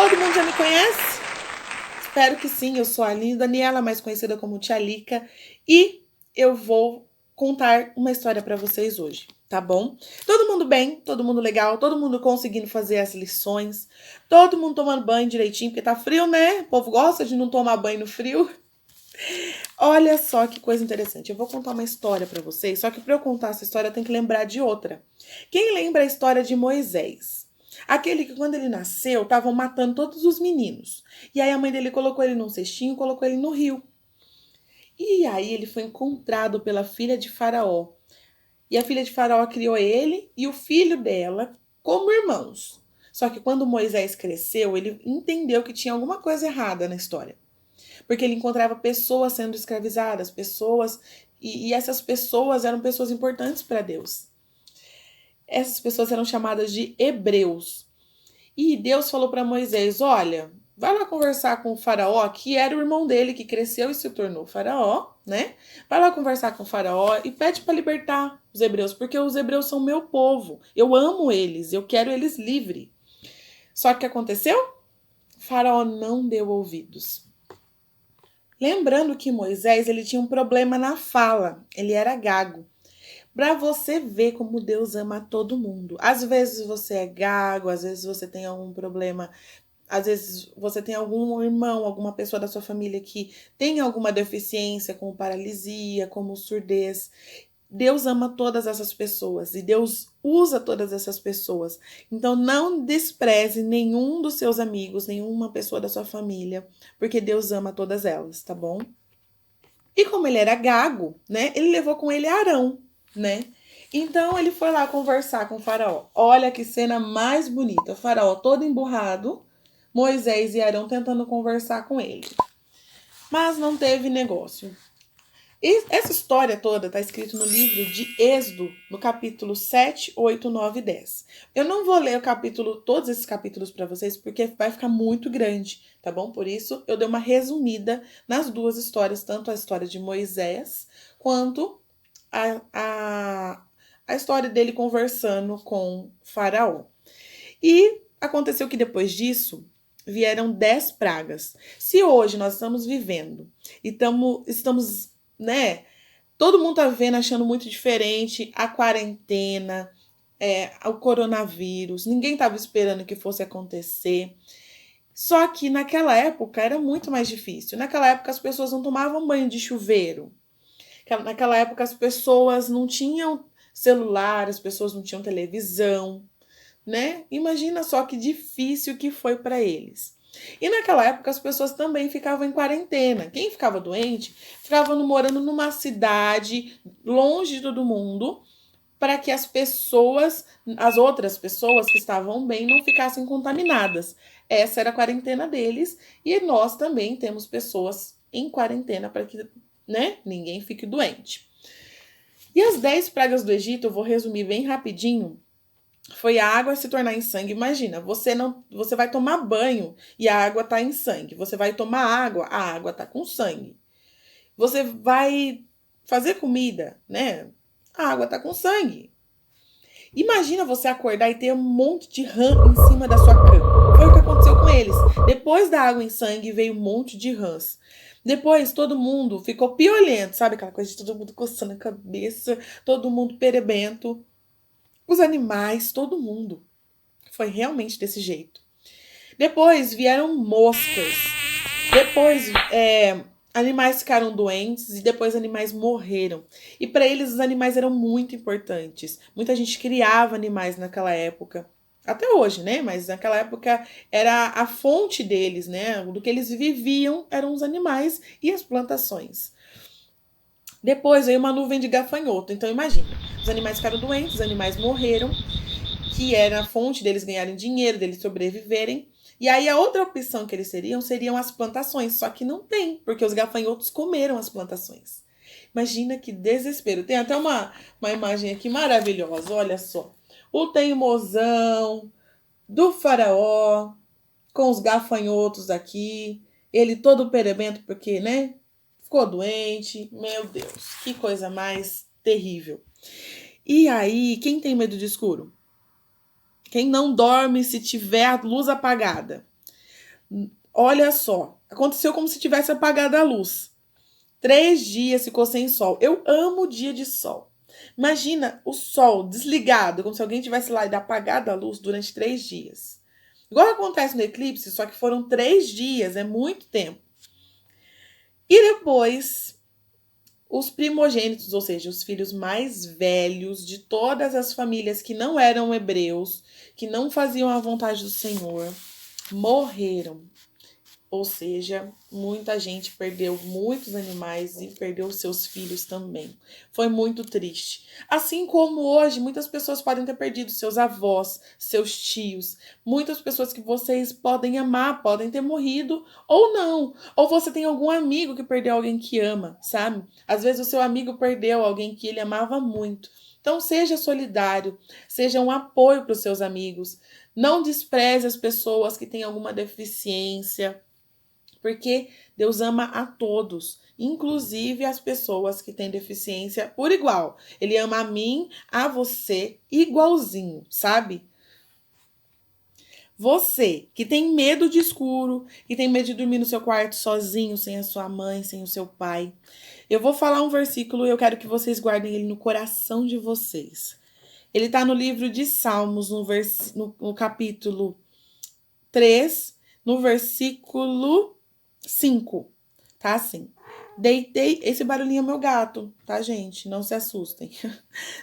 Todo mundo já me conhece? Espero que sim. Eu sou a Aline Daniela, mais conhecida como Tia Lica, e eu vou contar uma história para vocês hoje, tá bom? Todo mundo bem, todo mundo legal, todo mundo conseguindo fazer as lições, todo mundo tomando banho direitinho, porque tá frio, né? O povo gosta de não tomar banho no frio. Olha só que coisa interessante. Eu vou contar uma história para vocês, só que para eu contar essa história eu tenho que lembrar de outra. Quem lembra a história de Moisés? Aquele que quando ele nasceu estavam matando todos os meninos. E aí a mãe dele colocou ele num cestinho e colocou ele no rio. E aí ele foi encontrado pela filha de Faraó. E a filha de Faraó criou ele e o filho dela como irmãos. Só que quando Moisés cresceu, ele entendeu que tinha alguma coisa errada na história. Porque ele encontrava pessoas sendo escravizadas, pessoas. E essas pessoas eram pessoas importantes para Deus. Essas pessoas eram chamadas de hebreus. E Deus falou para Moisés: olha, vai lá conversar com o Faraó, que era o irmão dele que cresceu e se tornou Faraó, né? Vai lá conversar com o Faraó e pede para libertar os hebreus, porque os hebreus são meu povo. Eu amo eles, eu quero eles livres. Só que o que aconteceu? O Faraó não deu ouvidos. Lembrando que Moisés ele tinha um problema na fala, ele era gago. Para você ver como Deus ama todo mundo. Às vezes você é gago, às vezes você tem algum problema, às vezes você tem algum irmão, alguma pessoa da sua família que tem alguma deficiência, como paralisia, como surdez. Deus ama todas essas pessoas e Deus usa todas essas pessoas. Então não despreze nenhum dos seus amigos, nenhuma pessoa da sua família, porque Deus ama todas elas, tá bom? E como ele era gago, né? Ele levou com ele Arão, né? Então ele foi lá conversar com o faraó. Olha que cena mais bonita. O faraó todo emburrado, Moisés e Arão tentando conversar com ele. Mas não teve negócio. E essa história toda está escrita no livro de Êxodo, no capítulo 7, 8, 9 e 10. Eu não vou ler todos esses capítulos para vocês, porque vai ficar muito grande, tá bom? Por isso, eu dei uma resumida nas duas histórias, tanto a história de Moisés, quanto a história dele conversando com Faraó. E aconteceu que depois disso, vieram 10 pragas. Se hoje nós estamos vivendo e estamos, né? Todo mundo tá vendo, achando muito diferente a quarentena, o coronavírus. Ninguém tava esperando que fosse acontecer. Só que naquela época era muito mais difícil. Naquela época as pessoas não tomavam banho de chuveiro. Naquela época as pessoas não tinham celular, as pessoas não tinham televisão, né? Imagina só que difícil que foi para eles. E naquela época as pessoas também ficavam em quarentena. Quem ficava doente ficava morando numa cidade longe de todo mundo, para que as outras pessoas que estavam bem, não ficassem contaminadas. Essa era a quarentena deles e nós também temos pessoas em quarentena para que, né, ninguém fique doente. E as 10 pragas do Egito, eu vou resumir bem rapidinho, foi a água se tornar em sangue. Imagina, você vai tomar banho e a água tá em sangue. Você vai tomar água, a água tá com sangue. Você vai fazer comida, né? A água tá com sangue. Imagina você acordar e ter um monte de rã em cima da sua cama. Foi o que aconteceu com eles. Depois da água em sangue veio um monte de rãs. Depois todo mundo ficou piolento, sabe aquela coisa de todo mundo coçando a cabeça, todo mundo perebento. Os animais, todo mundo. Foi realmente desse jeito. Depois vieram moscas. Depois animais ficaram doentes e depois animais morreram. E para eles os animais eram muito importantes. Muita gente criava animais naquela época. Até hoje, né? Mas naquela época era a fonte deles, né? Do que eles viviam eram os animais e as plantações. Depois veio uma nuvem de gafanhoto. Então imagina, os animais ficaram doentes, os animais morreram, que era a fonte deles ganharem dinheiro, deles sobreviverem. E aí a outra opção que eles seriam as plantações, só que não tem, porque os gafanhotos comeram as plantações. Imagina que desespero. Tem até uma imagem aqui maravilhosa, olha só. O teimosão do faraó com os gafanhotos aqui, ele todo perebento porque, né, ficou doente. Meu Deus, que coisa mais terrível. E aí, quem tem medo de escuro? Quem não dorme se tiver a luz apagada? Olha só, aconteceu como se tivesse apagado a luz. 3 dias ficou sem sol. Eu amo o dia de sol. Imagina o sol desligado, como se alguém tivesse lá e apagado a luz durante 3 dias. Igual acontece no eclipse, só que foram 3 dias, é muito tempo. E depois, os primogênitos, ou seja, os filhos mais velhos de todas as famílias que não eram hebreus, que não faziam a vontade do Senhor, morreram. Ou seja, muita gente perdeu muitos animais e perdeu seus filhos também. Foi muito triste. Assim como hoje, muitas pessoas podem ter perdido seus avós, seus tios. Muitas pessoas que vocês podem amar podem ter morrido ou não. Ou você tem algum amigo que perdeu alguém que ama, sabe? Às vezes o seu amigo perdeu alguém que ele amava muito. Então seja solidário, seja um apoio para os seus amigos. Não despreze as pessoas que têm alguma deficiência, porque Deus ama a todos, inclusive as pessoas que têm deficiência por igual. Ele ama a mim, a você, igualzinho, sabe? Você que tem medo de escuro, que tem medo de dormir no seu quarto sozinho, sem a sua mãe, sem o seu pai. Eu vou falar um versículo e eu quero que vocês guardem ele no coração de vocês. Ele está no livro de Salmos, no capítulo 3, no versículo 5, tá assim. Deitei, esse barulhinho é meu gato, tá, gente? Não se assustem.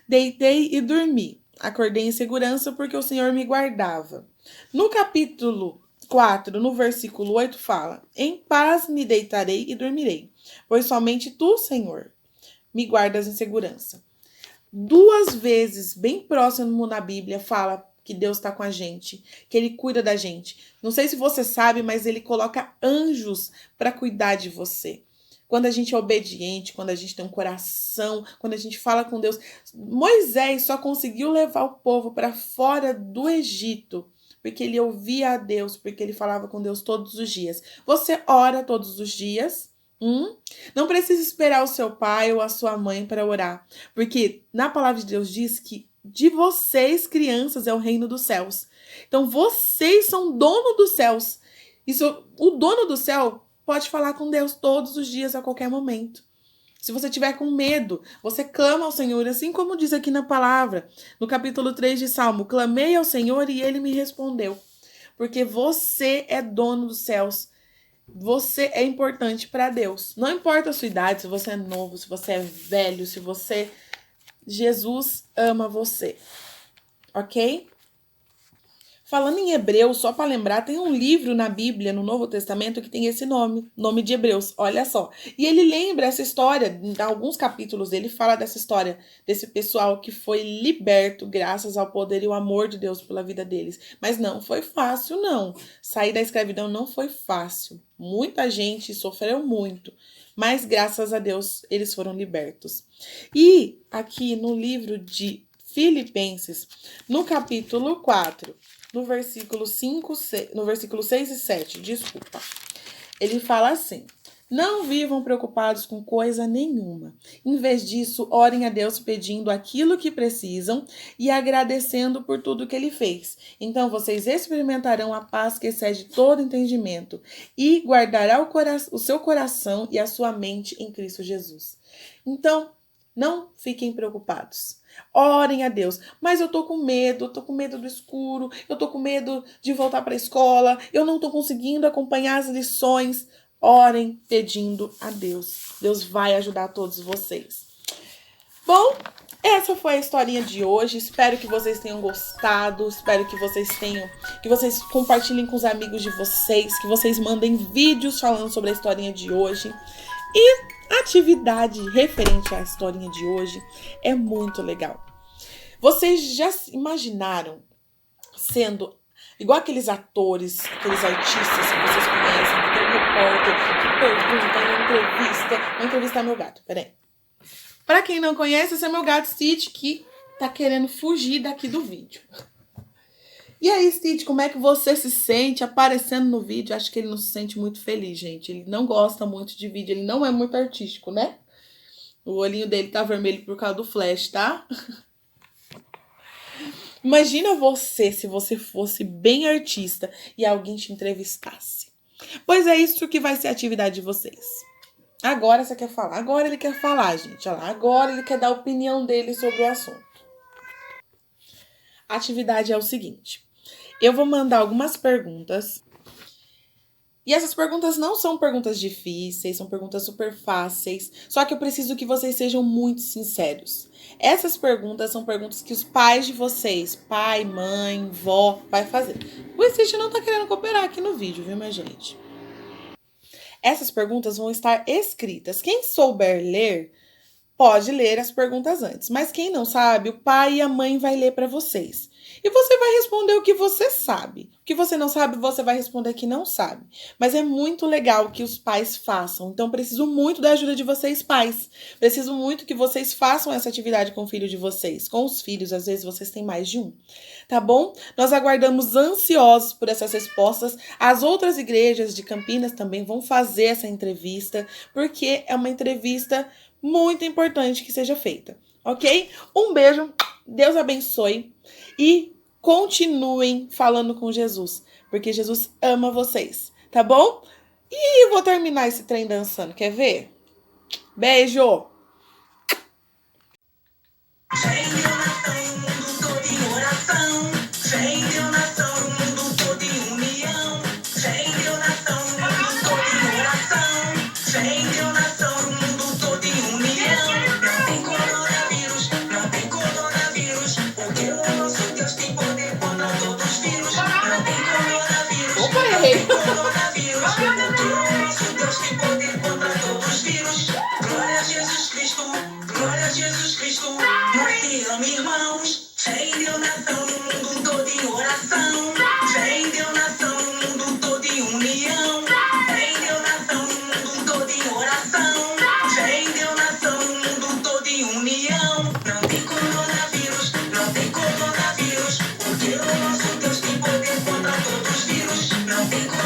Deitei e dormi. Acordei em segurança porque o Senhor me guardava. No capítulo 4, no versículo 8, fala: Em paz me deitarei e dormirei, pois somente tu, Senhor, me guardas em segurança. 2 vezes, bem próximo na Bíblia, fala que Deus está com a gente, que Ele cuida da gente. Não sei se você sabe, mas Ele coloca anjos para cuidar de você. Quando a gente é obediente, quando a gente tem um coração, quando a gente fala com Deus. Moisés só conseguiu levar o povo para fora do Egito, porque ele ouvia a Deus, porque ele falava com Deus todos os dias. Você ora todos os dias? Não precisa esperar o seu pai ou a sua mãe para orar, porque na palavra de Deus diz que de vocês, crianças, é o reino dos céus. Então, vocês são dono dos céus. Isso, o dono do céu pode falar com Deus todos os dias, a qualquer momento. Se você tiver com medo, você clama ao Senhor, assim como diz aqui na palavra, no capítulo 3 de Salmo: clamei ao Senhor e ele me respondeu. Porque você é dono dos céus. Você é importante para Deus. Não importa a sua idade, se você é novo, se você é velho, se você... Jesus ama você, ok? Falando em Hebreus, só para lembrar, tem um livro na Bíblia, no Novo Testamento, que tem esse nome de Hebreus, olha só. E ele lembra essa história, em alguns capítulos dele fala dessa história, desse pessoal que foi liberto graças ao poder e o amor de Deus pela vida deles. Mas não foi fácil, não. Sair da escravidão não foi fácil. Muita gente sofreu muito, mas graças a Deus eles foram libertos. E aqui no livro de Filipenses, no capítulo 4, no versículo 5, no versículo 6 e 7, desculpa. Ele fala assim: não vivam preocupados com coisa nenhuma. Em vez disso, orem a Deus pedindo aquilo que precisam e agradecendo por tudo que ele fez. Então vocês experimentarão a paz que excede todo entendimento e guardará o seu coração e a sua mente em Cristo Jesus. Então, não fiquem preocupados. Orem a Deus. Mas eu tô com medo do escuro, eu tô com medo de voltar para a escola, eu não tô conseguindo acompanhar as lições. Orem pedindo a Deus. Deus vai ajudar todos vocês. Bom, essa foi a historinha de hoje. Espero que vocês tenham gostado. Espero que vocês compartilhem com os amigos de vocês, que vocês mandem vídeos falando sobre a historinha de hoje. E a atividade referente à historinha de hoje é muito legal. Vocês já se imaginaram sendo igual aqueles atores, aqueles artistas que vocês conhecem, que tem um repórter que pergunta, vou entrevistar meu gato, peraí. Pra quem não conhece, esse é meu gato Stitch, que tá querendo fugir daqui do vídeo. E aí, Stitch, como é que você se sente aparecendo no vídeo? Acho que ele não se sente muito feliz, gente. Ele não gosta muito de vídeo, ele não é muito artístico, né? O olhinho dele tá vermelho por causa do flash, tá? Imagina você, se você fosse bem artista e alguém te entrevistasse. Pois é isso que vai ser a atividade de vocês. Agora você quer falar. Agora ele quer falar, gente. Olha lá. Agora ele quer dar a opinião dele sobre o assunto. A atividade é o seguinte. Eu vou mandar algumas perguntas. E essas perguntas não são perguntas difíceis, são perguntas super fáceis. Só que eu preciso que vocês sejam muito sinceros. Essas perguntas são perguntas que os pais de vocês, pai, mãe, vó, vai fazer. O Stitch não tá querendo cooperar aqui no vídeo, viu, minha gente? Essas perguntas vão estar escritas. Quem souber ler, pode ler as perguntas antes. Mas quem não sabe, o pai e a mãe vai ler para vocês. E você vai responder o que você sabe. O que você não sabe, você vai responder que não sabe. Mas é muito legal que os pais façam. Então, preciso muito da ajuda de vocês, pais. Preciso muito que vocês façam essa atividade com o filho de vocês. Com os filhos, às vezes vocês têm mais de um. Tá bom? Nós aguardamos ansiosos por essas respostas. As outras igrejas de Campinas também vão fazer essa entrevista, porque é uma entrevista muito importante que seja feita, ok? Um beijo, Deus abençoe e continuem falando com Jesus, porque Jesus ama vocês, tá bom? E eu vou terminar esse trem dançando, quer ver? Beijo! Não tem